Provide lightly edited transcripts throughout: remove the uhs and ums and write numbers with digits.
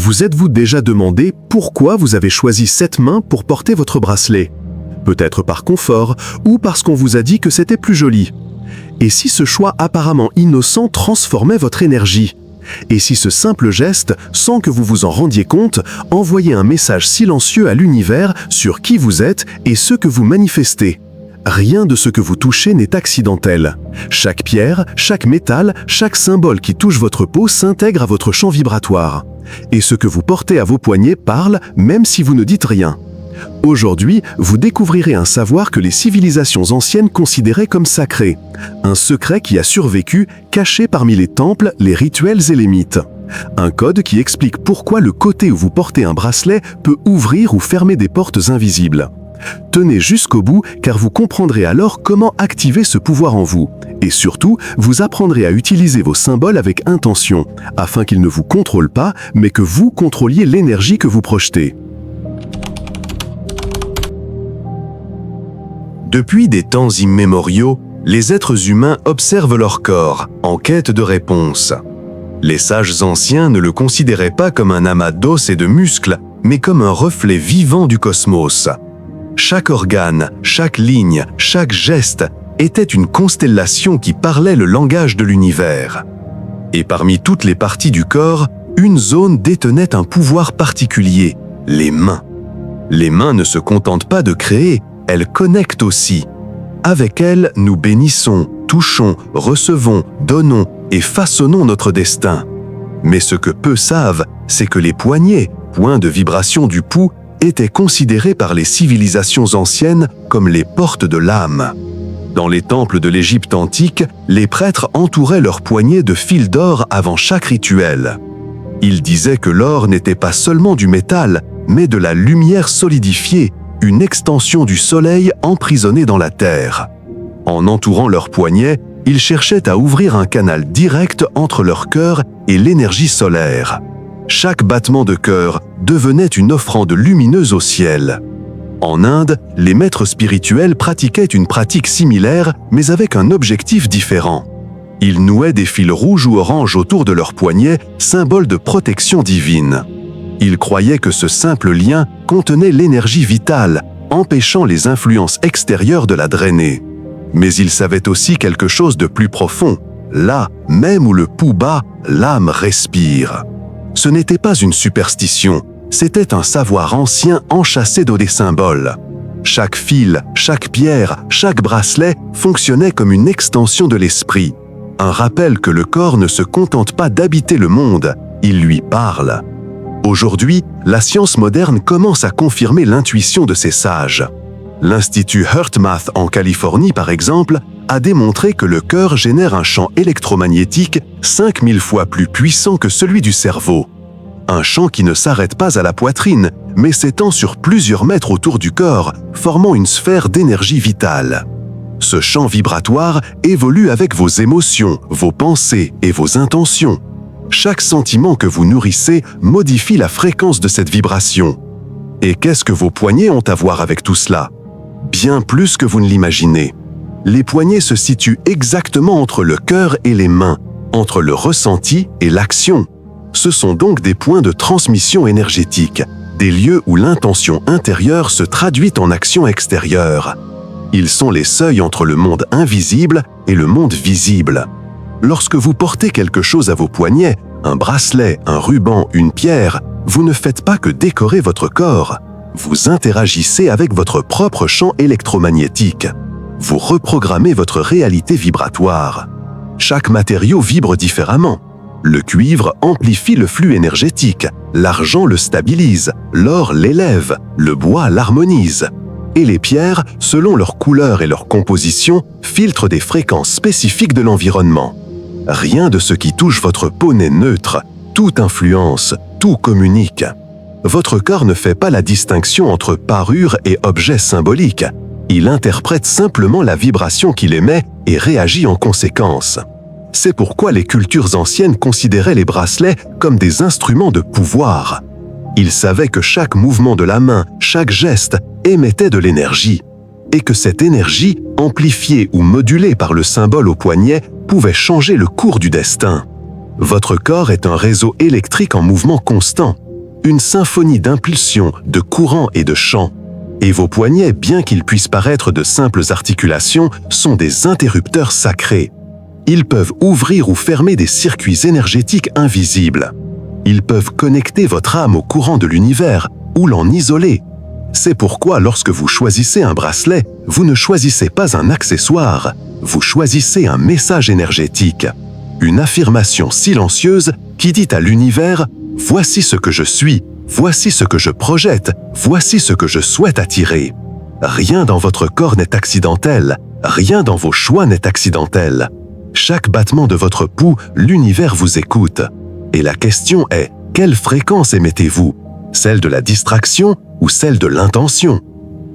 Vous êtes-vous déjà demandé pourquoi vous avez choisi cette main pour porter votre bracelet? Peut-être par confort ou parce qu'on vous a dit que c'était plus joli. Et si ce choix apparemment innocent transformait votre énergie? Et si ce simple geste, sans que vous vous en rendiez compte, envoyait un message silencieux à l'univers sur qui vous êtes et ce que vous manifestez? Rien de ce que vous touchez n'est accidentel. Chaque pierre, chaque métal, chaque symbole qui touche votre peau s'intègre à votre champ vibratoire. Et ce que vous portez à vos poignets parle même si vous ne dites rien. Aujourd'hui, vous découvrirez un savoir que les civilisations anciennes considéraient comme sacré. Un secret qui a survécu, caché parmi les temples, les rituels et les mythes. Un code qui explique pourquoi le côté où vous portez un bracelet peut ouvrir ou fermer des portes invisibles. Tenez jusqu'au bout car vous comprendrez alors comment activer ce pouvoir en vous. Et surtout, vous apprendrez à utiliser vos symboles avec intention, afin qu'ils ne vous contrôlent pas, mais que vous contrôliez l'énergie que vous projetez. Depuis des temps immémoriaux, les êtres humains observent leur corps, en quête de réponses. Les sages anciens ne le considéraient pas comme un amas d'os et de muscles, mais comme un reflet vivant du cosmos. Chaque organe, chaque ligne, chaque geste était une constellation qui parlait le langage de l'univers. Et parmi toutes les parties du corps, une zone détenait un pouvoir particulier, les mains. Les mains ne se contentent pas de créer, elles connectent aussi. Avec elles, nous bénissons, touchons, recevons, donnons et façonnons notre destin. Mais ce que peu savent, c'est que les poignets, points de vibration du pouls, étaient considérés par les civilisations anciennes comme les portes de l'âme. Dans les temples de l'Égypte antique, les prêtres entouraient leurs poignets de fils d'or avant chaque rituel. Ils disaient que l'or n'était pas seulement du métal, mais de la lumière solidifiée, une extension du soleil emprisonnée dans la terre. En entourant leurs poignets, ils cherchaient à ouvrir un canal direct entre leur cœur et l'énergie solaire. Chaque battement de cœur devenait une offrande lumineuse au ciel. En Inde, les maîtres spirituels pratiquaient une pratique similaire, mais avec un objectif différent. Ils nouaient des fils rouges ou oranges autour de leurs poignets, symbole de protection divine. Ils croyaient que ce simple lien contenait l'énergie vitale, empêchant les influences extérieures de la drainer. Mais ils savaient aussi quelque chose de plus profond. Là, même où le pouls bat, l'âme respire. Ce n'était pas une superstition, c'était un savoir ancien enchâssé dans des symboles. Chaque fil, chaque pierre, chaque bracelet fonctionnait comme une extension de l'esprit. Un rappel que le corps ne se contente pas d'habiter le monde, il lui parle. Aujourd'hui, la science moderne commence à confirmer l'intuition de ces sages. L'Institut HeartMath en Californie, par exemple, a démontré que le cœur génère un champ électromagnétique 5000 fois plus puissant que celui du cerveau. Un champ qui ne s'arrête pas à la poitrine, mais s'étend sur plusieurs mètres autour du corps, formant une sphère d'énergie vitale. Ce champ vibratoire évolue avec vos émotions, vos pensées et vos intentions. Chaque sentiment que vous nourrissez modifie la fréquence de cette vibration. Et qu'est-ce que vos poignets ont à voir avec tout cela? Bien plus que vous ne l'imaginez. Les poignets se situent exactement entre le cœur et les mains, entre le ressenti et l'action. Ce sont donc des points de transmission énergétique, des lieux où l'intention intérieure se traduit en action extérieure. Ils sont les seuils entre le monde invisible et le monde visible. Lorsque vous portez quelque chose à vos poignets, un bracelet, un ruban, une pierre, vous ne faites pas que décorer votre corps. Vous interagissez avec votre propre champ électromagnétique. Vous reprogrammez votre réalité vibratoire. Chaque matériau vibre différemment. Le cuivre amplifie le flux énergétique, l'argent le stabilise, l'or l'élève, le bois l'harmonise. Et les pierres, selon leur couleur et leur composition, filtrent des fréquences spécifiques de l'environnement. Rien de ce qui touche votre peau n'est neutre, tout influence, tout communique. Votre corps ne fait pas la distinction entre parure et objet symbolique. Il interprète simplement la vibration qu'il émet et réagit en conséquence. C'est pourquoi les cultures anciennes considéraient les bracelets comme des instruments de pouvoir. Ils savaient que chaque mouvement de la main, chaque geste, émettait de l'énergie, et que cette énergie, amplifiée ou modulée par le symbole au poignet, pouvait changer le cours du destin. Votre corps est un réseau électrique en mouvement constant. une symphonie d'impulsions, de courants et de chants. Et vos poignets, bien qu'ils puissent paraître de simples articulations, sont des interrupteurs sacrés. Ils peuvent ouvrir ou fermer des circuits énergétiques invisibles. Ils peuvent connecter votre âme au courant de l'univers ou l'en isoler. C'est pourquoi lorsque vous choisissez un bracelet, vous ne choisissez pas un accessoire, vous choisissez un message énergétique. Une affirmation silencieuse qui dit à l'univers « Voici ce que je suis, voici ce que je projette, voici ce que je souhaite attirer ». Rien dans votre corps n'est accidentel, rien dans vos choix n'est accidentel. Chaque battement de votre pouls, l'univers vous écoute. Et la question est, quelle fréquence émettez-vous? Celle de la distraction ou celle de l'intention?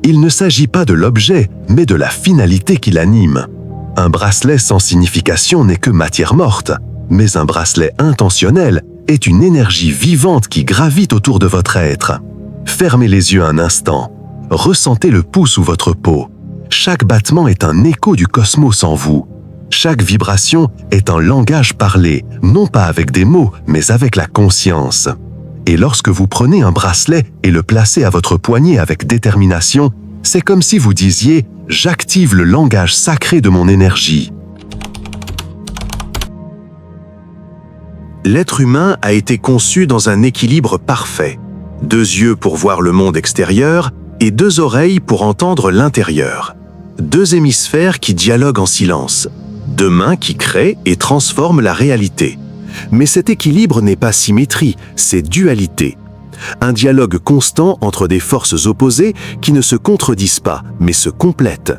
Il ne s'agit pas de l'objet, mais de la finalité qui l'anime. Un bracelet sans signification n'est que matière morte, mais un bracelet intentionnel est une énergie vivante qui gravite autour de votre être. Fermez les yeux un instant. Ressentez le pouls sous votre peau. Chaque battement est un écho du cosmos en vous. Chaque vibration est un langage parlé, non pas avec des mots, mais avec la conscience. Et lorsque vous prenez un bracelet et le placez à votre poignet avec détermination, c'est comme si vous disiez « J'active le langage sacré de mon énergie ». L'être humain a été conçu dans un équilibre parfait. 2 yeux pour voir le monde extérieur et 2 oreilles pour entendre l'intérieur. 2 hémisphères qui dialoguent en silence. 2 mains qui créent et transforment la réalité. Mais cet équilibre n'est pas symétrie, c'est dualité. Un dialogue constant entre des forces opposées qui ne se contredisent pas, mais se complètent.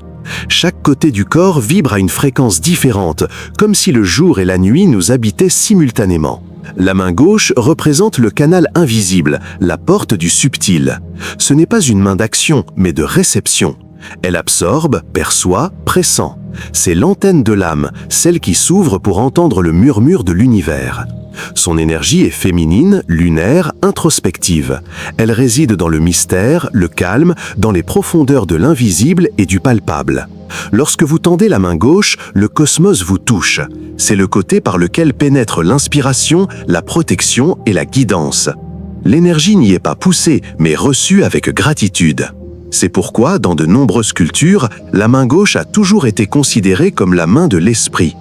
Chaque côté du corps vibre à une fréquence différente, comme si le jour et la nuit nous habitaient simultanément. La main gauche représente le canal invisible, la porte du subtil. Ce n'est pas une main d'action, mais de réception. Elle absorbe, perçoit, pressent. C'est l'antenne de l'âme, celle qui s'ouvre pour entendre le murmure de l'univers. Son énergie est féminine, lunaire, introspective. Elle réside dans le mystère, le calme, dans les profondeurs de l'invisible et du palpable. Lorsque vous tendez la main gauche, le cosmos vous touche. C'est le côté par lequel pénètre l'inspiration, la protection et la guidance. L'énergie n'y est pas poussée, mais reçue avec gratitude. C'est pourquoi, dans de nombreuses cultures, la main gauche a toujours été considérée comme la main de l'esprit.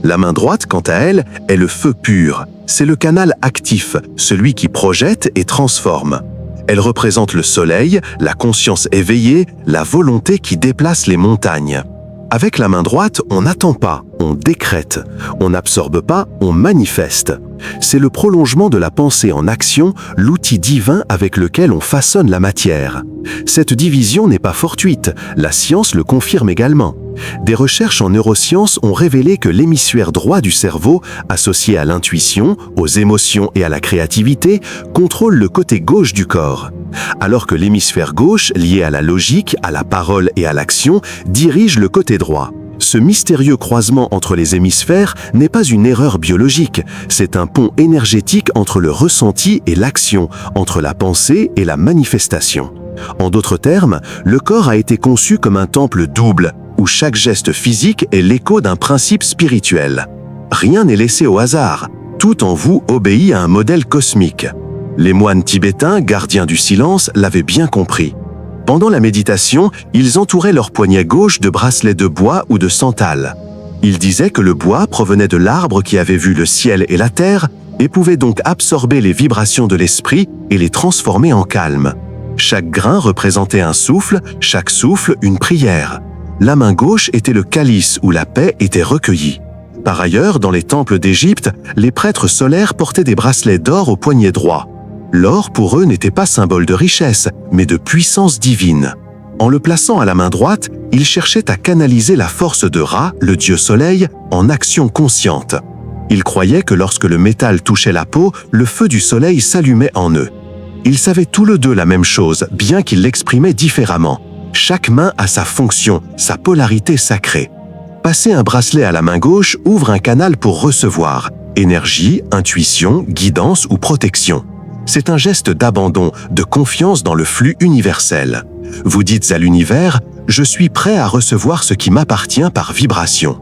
La main droite, quant à elle, est le feu pur. C'est le canal actif, celui qui projette et transforme. Elle représente le soleil, la conscience éveillée, la volonté qui déplace les montagnes. Avec la main droite, on n'attend pas, on décrète. On n'absorbe pas, on manifeste. C'est le prolongement de la pensée en action, l'outil divin avec lequel on façonne la matière. Cette division n'est pas fortuite, la science le confirme également. Des recherches en neurosciences ont révélé que l'hémisphère droit du cerveau, associé à l'intuition, aux émotions et à la créativité, contrôle le côté gauche du corps, alors que l'hémisphère gauche, lié à la logique, à la parole et à l'action, dirige le côté droit. Ce mystérieux croisement entre les hémisphères n'est pas une erreur biologique, c'est un pont énergétique entre le ressenti et l'action, entre la pensée et la manifestation. En d'autres termes, le corps a été conçu comme un temple double, où chaque geste physique est l'écho d'un principe spirituel. Rien n'est laissé au hasard, tout en vous obéit à un modèle cosmique. Les moines tibétains, gardiens du silence, l'avaient bien compris. Pendant la méditation, ils entouraient leur poignet gauche de bracelets de bois ou de santal. Ils disaient que le bois provenait de l'arbre qui avait vu le ciel et la terre et pouvait donc absorber les vibrations de l'esprit et les transformer en calme. Chaque grain représentait un souffle, chaque souffle une prière. La main gauche était le calice où la paix était recueillie. Par ailleurs, dans les temples d'Égypte, les prêtres solaires portaient des bracelets d'or au poignet droit. L'or pour eux n'était pas symbole de richesse, mais de puissance divine. En le plaçant à la main droite, ils cherchaient à canaliser la force de Ra, le dieu soleil, en action consciente. Ils croyaient que lorsque le métal touchait la peau, le feu du soleil s'allumait en eux. Ils savaient tous les deux la même chose, bien qu'ils l'exprimaient différemment. Chaque main a sa fonction, sa polarité sacrée. Passer un bracelet à la main gauche ouvre un canal pour recevoir énergie, intuition, guidance ou protection. C'est un geste d'abandon, de confiance dans le flux universel. Vous dites à l'univers « Je suis prêt à recevoir ce qui m'appartient par vibration ».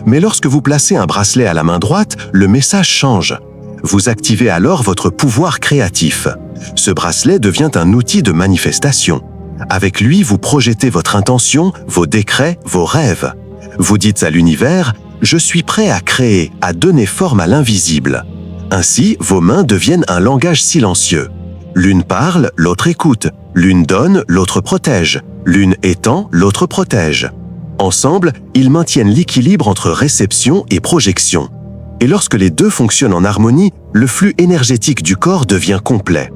Mais lorsque vous placez un bracelet à la main droite, le message change. Vous activez alors votre pouvoir créatif. Ce bracelet devient un outil de manifestation. Avec lui, vous projetez votre intention, vos décrets, vos rêves. Vous dites à l'univers « Je suis prêt à créer, à donner forme à l'invisible ». Ainsi, vos mains deviennent un langage silencieux. L'une parle, l'autre écoute. L'une donne, l'autre protège. L'une étend, l'autre protège. Ensemble, ils maintiennent l'équilibre entre réception et projection. Et lorsque les deux fonctionnent en harmonie, le flux énergétique du corps devient complet.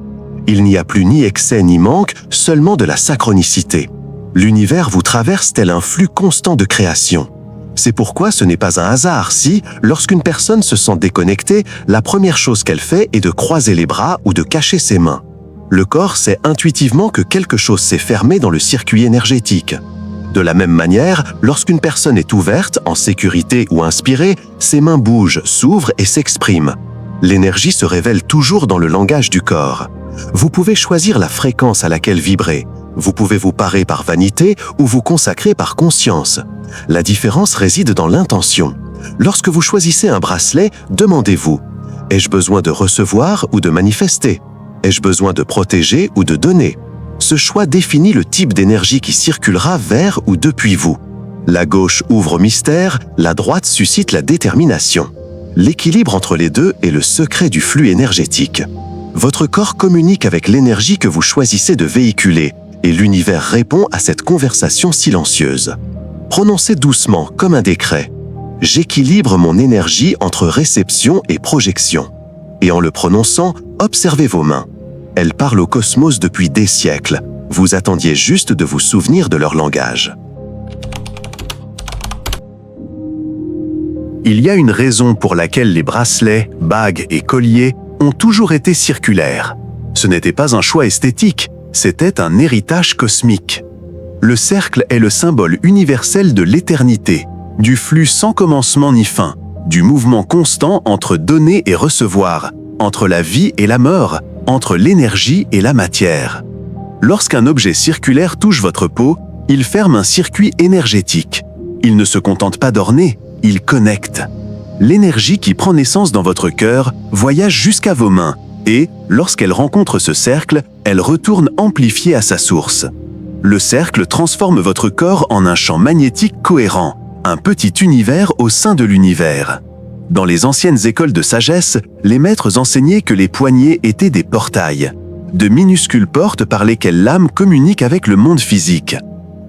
Il n'y a plus ni excès ni manque, seulement de la synchronicité. L'univers vous traverse tel un flux constant de création. C'est pourquoi ce n'est pas un hasard si, lorsqu'une personne se sent déconnectée, la première chose qu'elle fait est de croiser les bras ou de cacher ses mains. Le corps sait intuitivement que quelque chose s'est fermé dans le circuit énergétique. De la même manière, lorsqu'une personne est ouverte, en sécurité ou inspirée, ses mains bougent, s'ouvrent et s'expriment. L'énergie se révèle toujours dans le langage du corps. Vous pouvez choisir la fréquence à laquelle vibrer. Vous pouvez vous parer par vanité ou vous consacrer par conscience. La différence réside dans l'intention. Lorsque vous choisissez un bracelet, demandez-vous « Ai-je besoin de recevoir ou de manifester ? Ai-je besoin de protéger ou de donner ?» Ce choix définit le type d'énergie qui circulera vers ou depuis vous. La gauche ouvre au mystère, la droite suscite la détermination. L'équilibre entre les deux est le secret du flux énergétique. Votre corps communique avec l'énergie que vous choisissez de véhiculer, et l'univers répond à cette conversation silencieuse. Prononcez doucement, comme un décret. « J'équilibre mon énergie entre réception et projection. » Et en le prononçant, observez vos mains. Elles parlent au cosmos depuis des siècles. Vous attendiez juste de vous souvenir de leur langage. Il y a une raison pour laquelle les bracelets, bagues et colliers ont toujours été circulaires. Ce n'était pas un choix esthétique, c'était un héritage cosmique. Le cercle est le symbole universel de l'éternité, du flux sans commencement ni fin, du mouvement constant entre donner et recevoir, entre la vie et la mort, entre l'énergie et la matière. Lorsqu'un objet circulaire touche votre peau, il ferme un circuit énergétique. Il ne se contente pas d'orner, il connecte. L'énergie qui prend naissance dans votre cœur voyage jusqu'à vos mains et, lorsqu'elle rencontre ce cercle, elle retourne amplifiée à sa source. Le cercle transforme votre corps en un champ magnétique cohérent, un petit univers au sein de l'univers. Dans les anciennes écoles de sagesse, les maîtres enseignaient que les poignets étaient des portails, de minuscules portes par lesquelles l'âme communique avec le monde physique.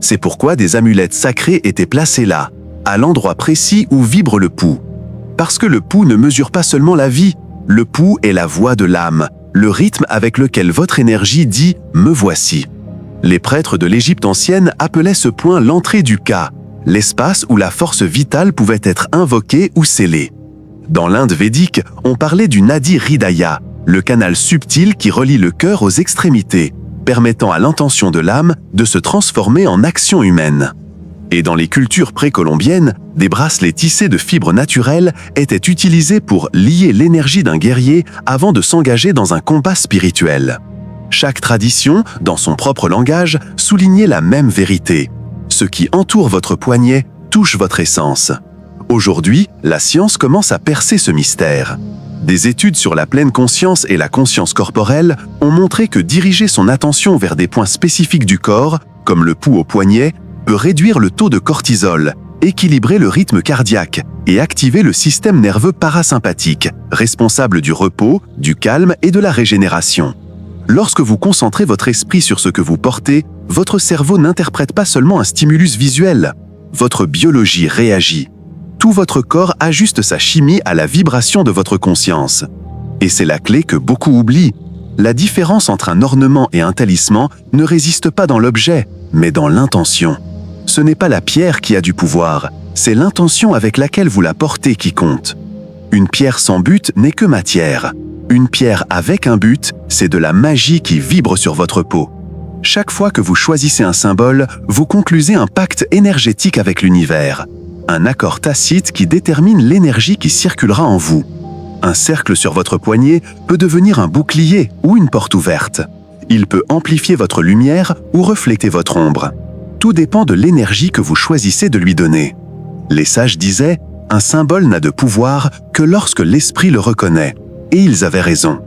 C'est pourquoi des amulettes sacrées étaient placées là, à l'endroit précis où vibre le pouls. Parce que le pouls ne mesure pas seulement la vie, le pouls est la voix de l'âme, le rythme avec lequel votre énergie dit « me voici ». Les prêtres de l'Égypte ancienne appelaient ce point l'entrée du Ka, l'espace où la force vitale pouvait être invoquée ou scellée. Dans l'Inde védique, on parlait du Nadi Hridaya, le canal subtil qui relie le cœur aux extrémités, permettant à l'intention de l'âme de se transformer en action humaine. Et dans les cultures précolombiennes, des bracelets tissés de fibres naturelles étaient utilisés pour lier l'énergie d'un guerrier avant de s'engager dans un combat spirituel. Chaque tradition, dans son propre langage, soulignait la même vérité. Ce qui entoure votre poignet touche votre essence. Aujourd'hui, la science commence à percer ce mystère. Des études sur la pleine conscience et la conscience corporelle ont montré que diriger son attention vers des points spécifiques du corps, comme le pouls au poignet, peut réduire le taux de cortisol, équilibrer le rythme cardiaque et activer le système nerveux parasympathique, responsable du repos, du calme et de la régénération. Lorsque vous concentrez votre esprit sur ce que vous portez, votre cerveau n'interprète pas seulement un stimulus visuel. Votre biologie réagit. Tout votre corps ajuste sa chimie à la vibration de votre conscience. Et c'est la clé que beaucoup oublient. La différence entre un ornement et un talisman ne résiste pas dans l'objet, mais dans l'intention. Ce n'est pas la pierre qui a du pouvoir, c'est l'intention avec laquelle vous la portez qui compte. Une pierre sans but n'est que matière. Une pierre avec un but, c'est de la magie qui vibre sur votre peau. Chaque fois que vous choisissez un symbole, vous conclusez un pacte énergétique avec l'univers. Un accord tacite qui détermine l'énergie qui circulera en vous. Un cercle sur votre poignet peut devenir un bouclier ou une porte ouverte. Il peut amplifier votre lumière ou refléter votre ombre. Tout dépend de l'énergie que vous choisissez de lui donner. Les sages disaient « Un symbole n'a de pouvoir que lorsque l'esprit le reconnaît ». Et ils avaient raison.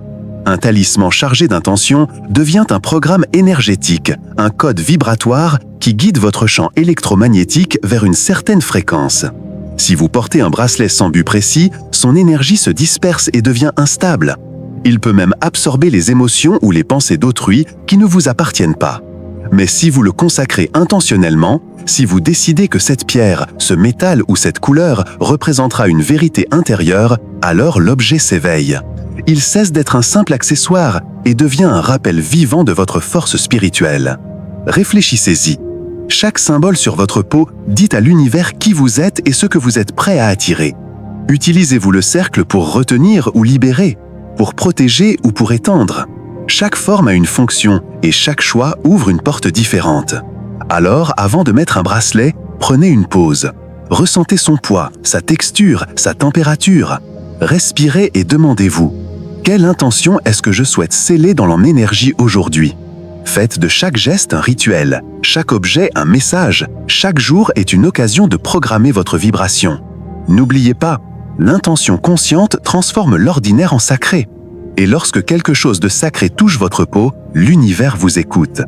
Un talisman chargé d'intention devient un programme énergétique, un code vibratoire qui guide votre champ électromagnétique vers une certaine fréquence. Si vous portez un bracelet sans but précis, son énergie se disperse et devient instable. Il peut même absorber les émotions ou les pensées d'autrui qui ne vous appartiennent pas. Mais si vous le consacrez intentionnellement, si vous décidez que cette pierre, ce métal ou cette couleur représentera une vérité intérieure, alors l'objet s'éveille. Il cesse d'être un simple accessoire et devient un rappel vivant de votre force spirituelle. Réfléchissez-y. Chaque symbole sur votre peau dit à l'univers qui vous êtes et ce que vous êtes prêt à attirer. Utilisez-vous le cercle pour retenir ou libérer, pour protéger ou pour étendre. Chaque forme a une fonction et chaque choix ouvre une porte différente. Alors, avant de mettre un bracelet, prenez une pause. Ressentez son poids, sa texture, sa température. Respirez et demandez-vous: quelle intention est-ce que je souhaite sceller dans mon énergie aujourd'hui? Faites de chaque geste un rituel, chaque objet un message, chaque jour est une occasion de programmer votre vibration. N'oubliez pas, l'intention consciente transforme l'ordinaire en sacré. Et lorsque quelque chose de sacré touche votre peau, l'univers vous écoute.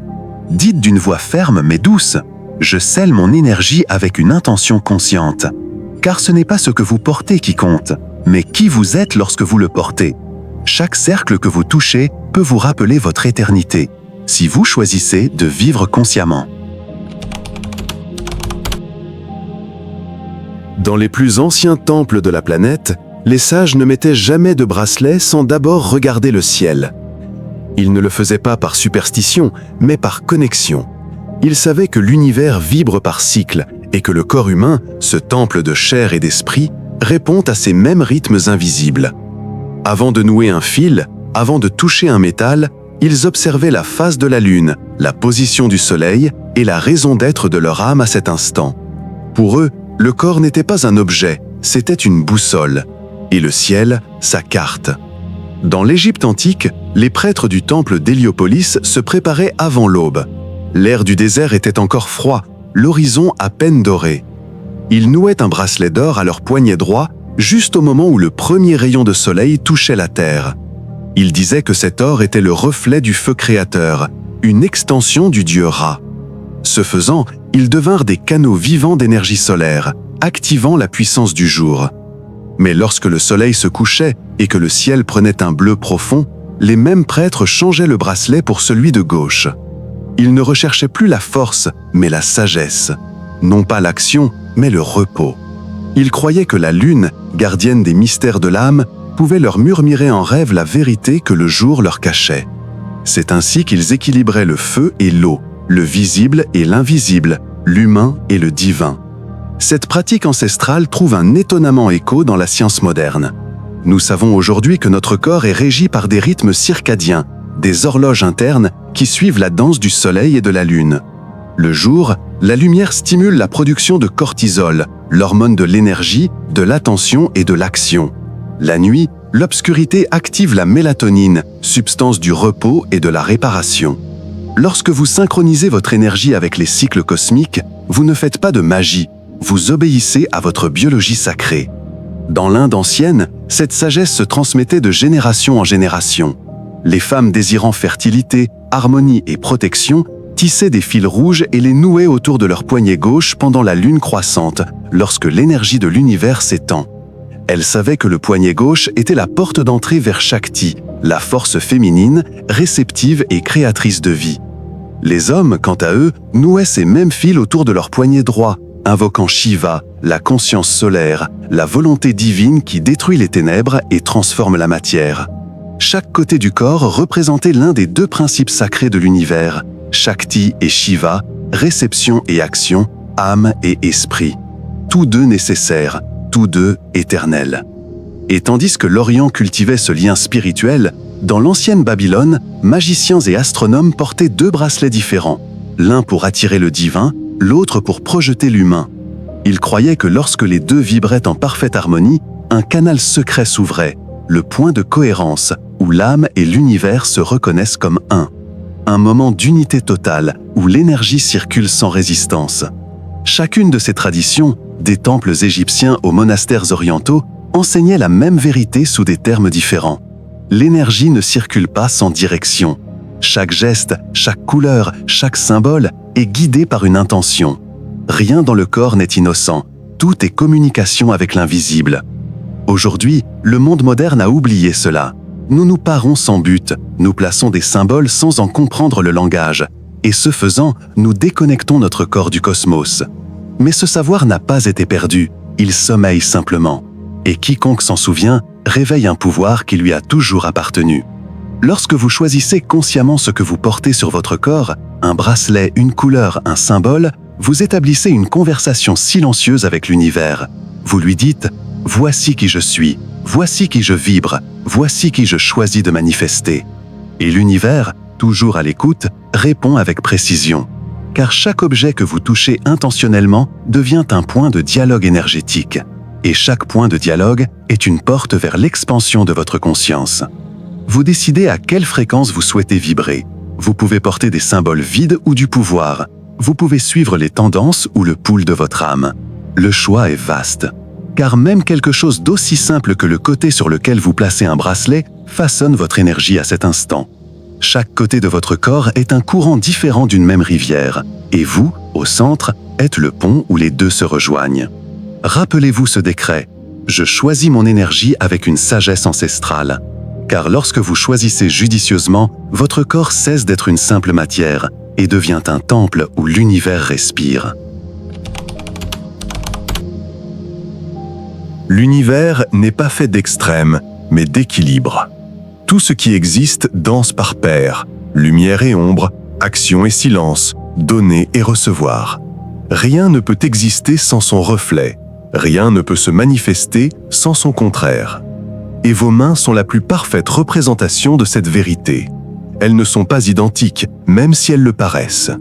Dites d'une voix ferme mais douce: je scelle mon énergie avec une intention consciente. Car ce n'est pas ce que vous portez qui compte, mais qui vous êtes lorsque vous le portez. Chaque cercle que vous touchez peut vous rappeler votre éternité, si vous choisissez de vivre consciemment. Dans les plus anciens temples de la planète, les sages ne mettaient jamais de bracelet sans d'abord regarder le ciel. Ils ne le faisaient pas par superstition, mais par connexion. Ils savaient que l'univers vibre par cycle et que le corps humain, ce temple de chair et d'esprit, répond à ces mêmes rythmes invisibles. Avant de nouer un fil, avant de toucher un métal, ils observaient la phase de la lune, la position du soleil et la raison d'être de leur âme à cet instant. Pour eux, le corps n'était pas un objet, c'était une boussole, et le ciel, sa carte. Dans l'Égypte antique, les prêtres du temple d'Héliopolis se préparaient avant l'aube. L'air du désert était encore froid, l'horizon à peine doré. Ils nouaient un bracelet d'or à leur poignet droit, juste au moment où le premier rayon de soleil touchait la terre. Ils disaient que cet or était le reflet du feu créateur, une extension du dieu Ra. Ce faisant, ils devinrent des canaux vivants d'énergie solaire, activant la puissance du jour. Mais lorsque le soleil se couchait et que le ciel prenait un bleu profond, les mêmes prêtres changeaient le bracelet pour celui de gauche. Ils ne recherchaient plus la force, mais la sagesse. Non pas l'action, mais le repos. Ils croyaient que la lune, gardienne des mystères de l'âme, pouvait leur murmurer en rêve la vérité que le jour leur cachait. C'est ainsi qu'ils équilibraient le feu et l'eau, le visible et l'invisible, l'humain et le divin. Cette pratique ancestrale trouve un étonnamment écho dans la science moderne. Nous savons aujourd'hui que notre corps est régi par des rythmes circadiens, des horloges internes qui suivent la danse du soleil et de la lune. Le jour, la lumière stimule la production de cortisol, l'hormone de l'énergie, de l'attention et de l'action. La nuit, l'obscurité active la mélatonine, substance du repos et de la réparation. Lorsque vous synchronisez votre énergie avec les cycles cosmiques, vous ne faites pas de magie, vous obéissez à votre biologie sacrée. Dans l'Inde ancienne, cette sagesse se transmettait de génération en génération. Les femmes désirant fertilité, harmonie et protection tissaient des fils rouges et les nouaient autour de leur poignet gauche pendant la lune croissante, lorsque l'énergie de l'univers s'étend. Elles savaient que le poignet gauche était la porte d'entrée vers Shakti, la force féminine, réceptive et créatrice de vie. Les hommes, quant à eux, nouaient ces mêmes fils autour de leur poignet droit, invoquant Shiva, la conscience solaire, la volonté divine qui détruit les ténèbres et transforme la matière. Chaque côté du corps représentait l'un des deux principes sacrés de l'univers, Shakti et Shiva, réception et action, âme et esprit. Tous deux nécessaires, tous deux éternels. Et tandis que l'Orient cultivait ce lien spirituel, dans l'ancienne Babylone, magiciens et astronomes portaient deux bracelets différents, l'un pour attirer le divin, l'autre pour projeter l'humain. Ils croyaient que lorsque les deux vibraient en parfaite harmonie, un canal secret s'ouvrait, le point de cohérence, où l'âme et l'univers se reconnaissent comme un. Un moment d'unité totale, où l'énergie circule sans résistance. Chacune de ces traditions, des temples égyptiens aux monastères orientaux, enseignait la même vérité sous des termes différents. L'énergie ne circule pas sans direction. Chaque geste, chaque couleur, chaque symbole est guidé par une intention. Rien dans le corps n'est innocent. Tout est communication avec l'invisible. Aujourd'hui, le monde moderne a oublié cela. Nous nous parons sans but, nous plaçons des symboles sans en comprendre le langage, et ce faisant, nous déconnectons notre corps du cosmos. Mais ce savoir n'a pas été perdu, il sommeille simplement. Et quiconque s'en souvient réveille un pouvoir qui lui a toujours appartenu. Lorsque vous choisissez consciemment ce que vous portez sur votre corps, un bracelet, une couleur, un symbole, vous établissez une conversation silencieuse avec l'univers. Vous lui dites « Voici qui je suis, voici qui je vibre, voici qui je choisis de manifester. » Et l'univers, toujours à l'écoute, répond avec précision. Car chaque objet que vous touchez intentionnellement devient un point de dialogue énergétique. Et chaque point de dialogue est une porte vers l'expansion de votre conscience. Vous décidez à quelle fréquence vous souhaitez vibrer. Vous pouvez porter des symboles vides ou du pouvoir. Vous pouvez suivre les tendances ou le pouls de votre âme. Le choix est vaste. Car même quelque chose d'aussi simple que le côté sur lequel vous placez un bracelet façonne votre énergie à cet instant. Chaque côté de votre corps est un courant différent d'une même rivière. Et vous, au centre, êtes le pont où les deux se rejoignent. Rappelez-vous ce décret. Je choisis mon énergie avec une sagesse ancestrale. Car lorsque vous choisissez judicieusement, votre corps cesse d'être une simple matière et devient un temple où l'univers respire. L'univers n'est pas fait d'extrêmes, mais d'équilibre. Tout ce qui existe danse par paires, lumière et ombre, action et silence, donner et recevoir. Rien ne peut exister sans son reflet, rien ne peut se manifester sans son contraire. Et vos mains sont la plus parfaite représentation de cette vérité. Elles ne sont pas identiques, même si elles le paraissent.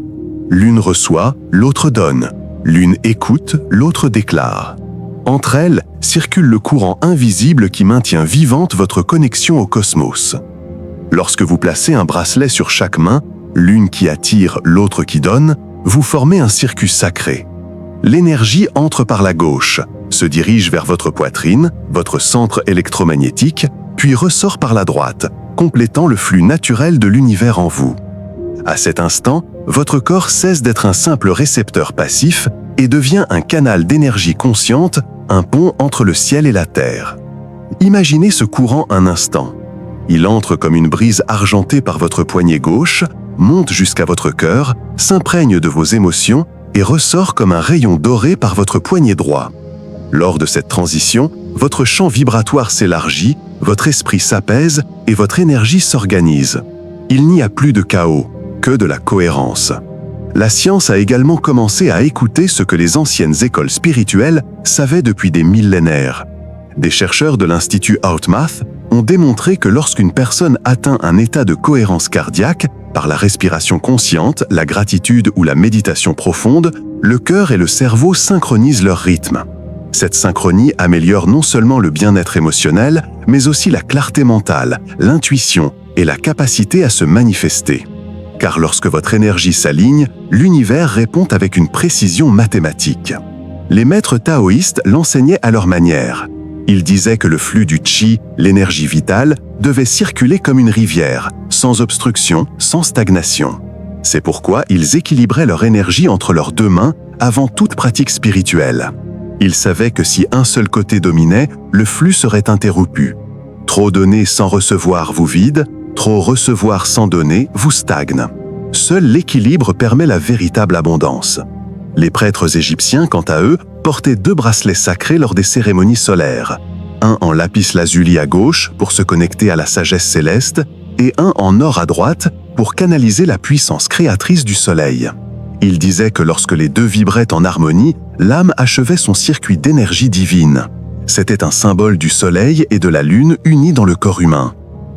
L'une reçoit, l'autre donne. L'une écoute, l'autre déclare. Entre elles circule le courant invisible qui maintient vivante votre connexion au cosmos. Lorsque vous placez un bracelet sur chaque main, l'une qui attire, l'autre qui donne, vous formez un circuit sacré. L'énergie entre par la gauche, se dirige vers votre poitrine, votre centre électromagnétique, puis ressort par la droite, complétant le flux naturel de l'univers en vous. À cet instant, votre corps cesse d'être un simple récepteur passif et devient un canal d'énergie consciente, un pont entre le ciel et la terre. Imaginez ce courant un instant. Il entre comme une brise argentée par votre poignet gauche, monte jusqu'à votre cœur, s'imprègne de vos émotions et ressort comme un rayon doré par votre poignet droit. Lors de cette transition, votre champ vibratoire s'élargit, votre esprit s'apaise et votre énergie s'organise. Il n'y a plus de chaos, que de la cohérence. La science a également commencé à écouter ce que les anciennes écoles spirituelles savaient depuis des millénaires. Des chercheurs de l'Institut HeartMath ont démontré que lorsqu'une personne atteint un état de cohérence cardiaque, par la respiration consciente, la gratitude ou la méditation profonde, le cœur et le cerveau synchronisent leur rythme. Cette synchronie améliore non seulement le bien-être émotionnel, mais aussi la clarté mentale, l'intuition et la capacité à se manifester. Car lorsque votre énergie s'aligne, l'univers répond avec une précision mathématique. Les maîtres taoïstes l'enseignaient à leur manière. Ils disaient que le flux du qi, l'énergie vitale, devait circuler comme une rivière, sans obstruction, sans stagnation. C'est pourquoi ils équilibraient leur énergie entre leurs deux mains avant toute pratique spirituelle. Ils savaient que si un seul côté dominait, le flux serait interrompu. Trop donner sans recevoir vous vide, trop recevoir sans donner vous stagne. Seul l'équilibre permet la véritable abondance. Les prêtres égyptiens, quant à eux, portaient 2 bracelets sacrés lors des cérémonies solaires. Un en lapis-lazuli à gauche pour se connecter à la sagesse céleste et un en or à droite pour canaliser la puissance créatrice du soleil. Ils disaient que lorsque les deux vibraient en harmonie, l'âme achevait son circuit d'énergie divine. C'était un symbole du soleil et de la lune unis dans le corps humain.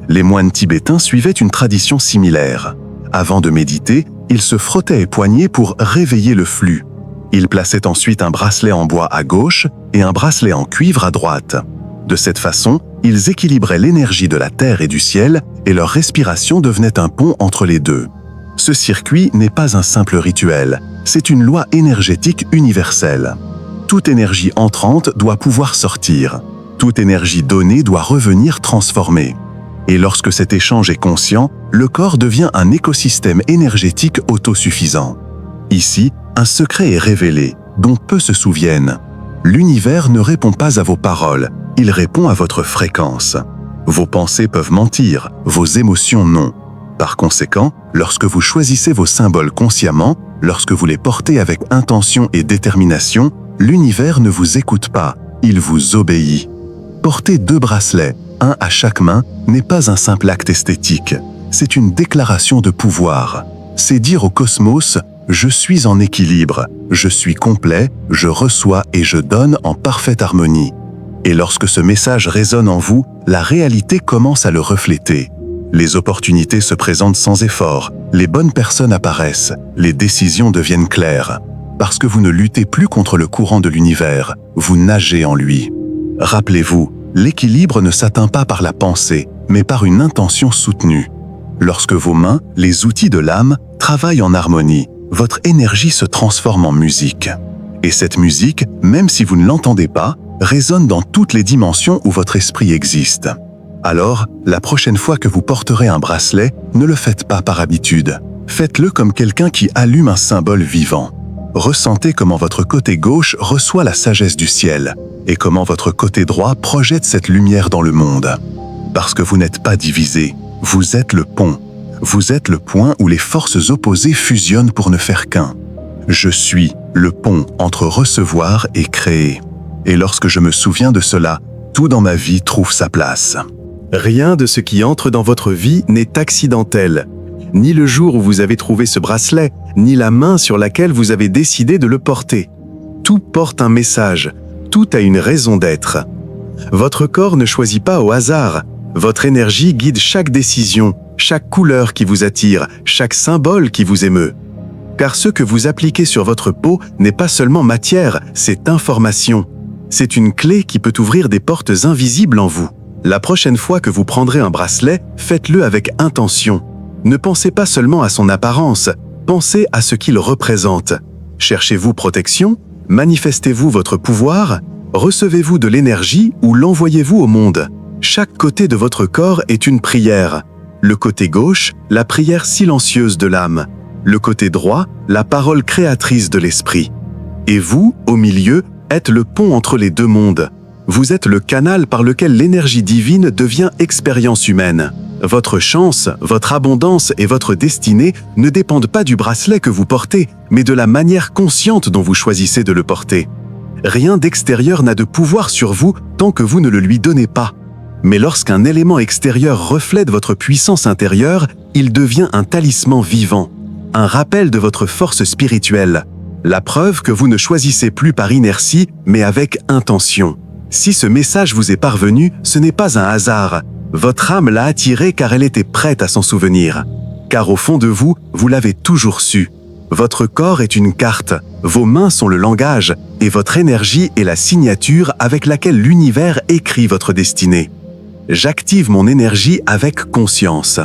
Les moines tibétains suivaient une tradition similaire. Avant de méditer, ils se frottaient les poignets pour réveiller le flux. Ils plaçaient ensuite un bracelet en bois à gauche et un bracelet en cuivre à droite. De cette façon, ils équilibraient l'énergie de la terre et du ciel et leur respiration devenait un pont entre les deux. Ce circuit n'est pas un simple rituel, c'est une loi énergétique universelle. Toute énergie entrante doit pouvoir sortir. Toute énergie donnée doit revenir transformée. Et lorsque cet échange est conscient, le corps devient un écosystème énergétique autosuffisant. Ici, un secret est révélé, dont peu se souviennent. L'univers ne répond pas à vos paroles, il répond à votre fréquence. Vos pensées peuvent mentir, vos émotions non. Par conséquent, lorsque vous choisissez vos symboles consciemment, lorsque vous les portez avec intention et détermination, l'univers ne vous écoute pas, il vous obéit. Porter 2 bracelets, un à chaque main, n'est pas un simple acte esthétique. C'est une déclaration de pouvoir. C'est dire au cosmos « Je suis en équilibre, je suis complet, je reçois et je donne en parfaite harmonie ». Et lorsque ce message résonne en vous, la réalité commence à le refléter. Les opportunités se présentent sans effort, les bonnes personnes apparaissent, les décisions deviennent claires. Parce que vous ne luttez plus contre le courant de l'univers, vous nagez en lui. Rappelez-vous, l'équilibre ne s'atteint pas par la pensée, mais par une intention soutenue. Lorsque vos mains, les outils de l'âme, travaillent en harmonie, votre énergie se transforme en musique. Et cette musique, même si vous ne l'entendez pas, résonne dans toutes les dimensions où votre esprit existe. Alors, la prochaine fois que vous porterez un bracelet, ne le faites pas par habitude. Faites-le comme quelqu'un qui allume un symbole vivant. Ressentez comment votre côté gauche reçoit la sagesse du ciel et comment votre côté droit projette cette lumière dans le monde. Parce que vous n'êtes pas divisé, vous êtes le pont. Vous êtes le point où les forces opposées fusionnent pour ne faire qu'un. Je suis le pont entre recevoir et créer. Et lorsque je me souviens de cela, tout dans ma vie trouve sa place. Rien de ce qui entre dans votre vie n'est accidentel. Ni le jour où vous avez trouvé ce bracelet, ni la main sur laquelle vous avez décidé de le porter. Tout porte un message, tout a une raison d'être. Votre corps ne choisit pas au hasard. Votre énergie guide chaque décision, chaque couleur qui vous attire, chaque symbole qui vous émeut. Car ce que vous appliquez sur votre peau n'est pas seulement matière, c'est information. C'est une clé qui peut ouvrir des portes invisibles en vous. La prochaine fois que vous prendrez un bracelet, faites-le avec intention. Ne pensez pas seulement à son apparence, pensez à ce qu'il représente. Cherchez-vous protection? Manifestez-vous votre pouvoir? Recevez-vous de l'énergie ou l'envoyez-vous au monde? Chaque côté de votre corps est une prière. Le côté gauche, la prière silencieuse de l'âme. Le côté droit, la parole créatrice de l'esprit. Et vous, au milieu, êtes le pont entre les 2 mondes. Vous êtes le canal par lequel l'énergie divine devient expérience humaine. Votre chance, votre abondance et votre destinée ne dépendent pas du bracelet que vous portez, mais de la manière consciente dont vous choisissez de le porter. Rien d'extérieur n'a de pouvoir sur vous tant que vous ne le lui donnez pas. Mais lorsqu'un élément extérieur reflète votre puissance intérieure, il devient un talisman vivant, un rappel de votre force spirituelle. La preuve que vous ne choisissez plus par inertie, mais avec intention. Si ce message vous est parvenu, ce n'est pas un hasard. Votre âme l'a attiré car elle était prête à s'en souvenir. Car au fond de vous, vous l'avez toujours su. Votre corps est une carte, vos mains sont le langage, et votre énergie est la signature avec laquelle l'univers écrit votre destinée. J'active mon énergie avec conscience.